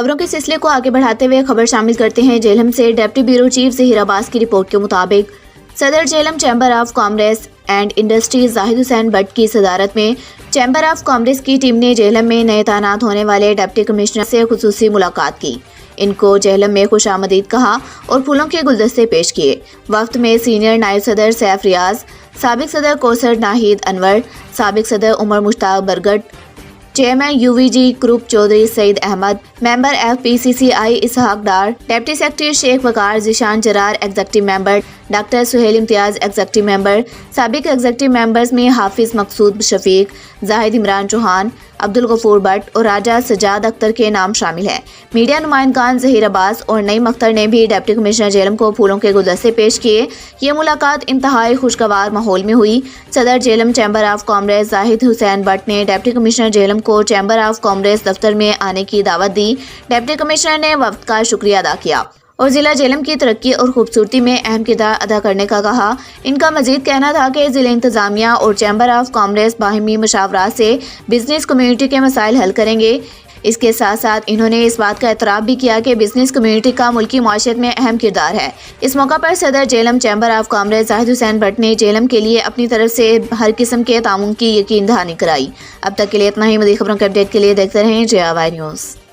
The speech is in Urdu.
خبروں کے سلسلے کو آگے بڑھاتے ہوئے خبر شامل کرتے ہیں جہلم سے۔ ڈپٹی بیورو چیف ظہیر عباس کی رپورٹ کے مطابق صدر Jhelum chamber of commerce and industries Zahid Hussain but کی صدارت میں چیمبر آف کامرس کی ٹیم نے جہلم میں نئے تعینات ہونے والے ڈپٹی کمشنر سے خصوصی ملاقات کی، ان کو جہلم میں خوش آمدید کہا اور پھولوں کے گلدستے پیش کیے۔ وقت میں سینئر نائب صدر سیف ریاض، سابق صدر کوثر ناہید انور، سابق صدر Umar Mushtaq Burgat, chairman UVG group Chaudhry Saeed Ahmed, member FPCCI Ishaq Dar, deputy secretary Sheikh Waqar Zeeshan Jarrar, executive member doctor Sohail Imtiaz, executive member, سابق ایگزیکٹو ممبرز میں حافظ مقصود شفیق، زاہد عمران چوہان، عبدالغفور بٹ اور راجہ سجاد اختر کے نام شامل ہیں۔ میڈیا نمائندگان ظہیر عباس اور نعیم اختر نے بھی ڈپٹی کمشنر جہلم کو پھولوں کے گلدستے پیش کیے۔ یہ ملاقات انتہائی خوشگوار ماحول میں ہوئی۔ صدر Jhelum chamber of commerce Zahid Hussain but نے ڈپٹی کمشنر جہلم کو چیمبر آف کامرس دفتر میں آنے کی دعوت دی۔ ڈپٹی کمشنر نے وفد کا شکریہ ادا کیا اور ضلع جہلم کی ترقی اور خوبصورتی میں اہم کردار ادا کرنے کا کہا۔ ان کا مزید کہنا تھا کہ ضلع انتظامیہ اور چیمبر آف کامرس باہمی مشاورات سے بزنس کمیونٹی کے مسائل حل کریں گے۔ اس کے ساتھ ساتھ انہوں نے اس بات کا اعتراف بھی کیا کہ بزنس کمیونٹی کا ملکی معیشت میں اہم کردار ہے۔ اس موقع پر صدر Jhelum chamber of commerce Zahid Hussain but نے جہلم کے لیے اپنی طرف سے ہر قسم کے تعاون کی یقین دہانی کرائی۔ اب تک کے لیے اتنا ہی۔ مزید خبروں کے اپڈیٹ کے لیے دیکھتے رہیں JRY نیوز۔